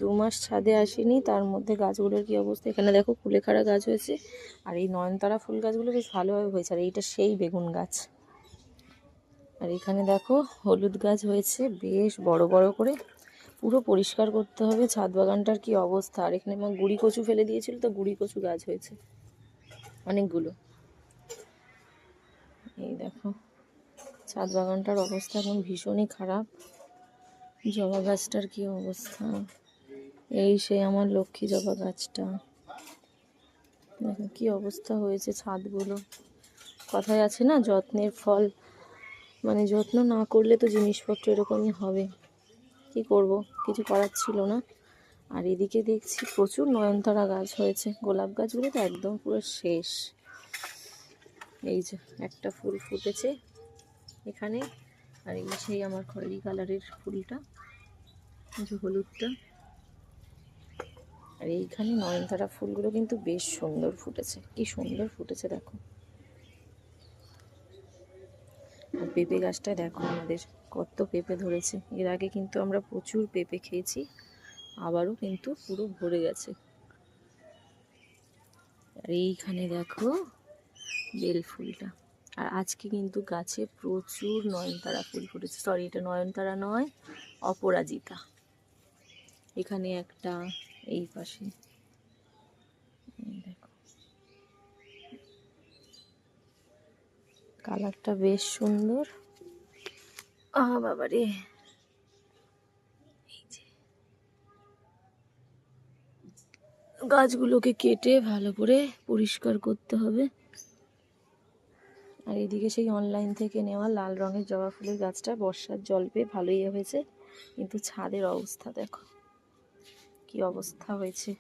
2 মাস ছাদে আসেনি, তার মধ্যে গাছগুলোর কি অবস্থা। এখানে দেখো কুলেখাড়া গাছ হয়েছে, আর এই নয়নতারা ফুল গাছগুলো বেশ ভালোভাবে হয়েছে। আর এইটা সেই বেগুন গাছ। আর এখানে দেখো হলুদ গাছ হয়েছে বেশ বড় বড় করে। পুরো পরিষ্কার করতে হবে ছাদ বাগানটার কি অবস্থা। আর এখানে আমার গুড়ি কচু ফেলে দিয়েছিল, তো গুড়ি কচু গাছ হয়েছে অনেকগুলো। এই দেখো ছাদ বাগানটার অবস্থা এখন ভীষণই খারাপ। জবা গাছটার কি অবস্থা। এই সেই আমার লক্ষ্মী জবা গাছটা, দেখো কি অবস্থা হয়েছে ছাদগুলো। কথায় আছে না, যত্নের ফল, মানে যত্ন না করলে তো জিনিসপত্র এরকমই হবে। কি করব, কিছু করার ছিল না। আর এদিকে দেখছি প্রচুর নয়নতারা গাছ হয়েছে, গোলাপ গাছগুলো তো একদম পুরো শেষ। এই যে একটা ফুল ফুটেছে এখানে, আর এই সেই আমার খয়েরি কালারের ফুলটা, যে হলুদটা। আর এইখানে নয়নতারা ফুলগুলো কিন্তু বেশ সুন্দর ফুটেছে, কি সুন্দর ফুটেছে দেখো। আর পেঁপে গাছটা দেখো আমাদের কত পেঁপে ধরেছে। এর আগে কিন্তু আমরা প্রচুর পেঁপে খেয়েছি, আবারও কিন্তু পুরো ভরে গেছে। আর এইখানে দেখো বেল ফুলটা। আর আজকে কিন্তু গাছে প্রচুর নয়নতারা ফুল ফুটেছে। সরি, এটা নয়নতারা নয়, অপরাজিতা। এখানে একটা, এই পাশে দেখো কালারটা বেশ সুন্দর। বাবারে, এই যে গাছগুলোকে কেটে ভালো করে পরিষ্কার করতে হবে। আর এদিকে সেই অনলাইন থেকে নেওয়া লাল রঙের জবা ফুলের গাছটা বর্ষার জল পেয়ে ভালোই হয়েছে, কিন্তু ছাদের অবস্থা দেখো কি অবস্থা হয়েছে।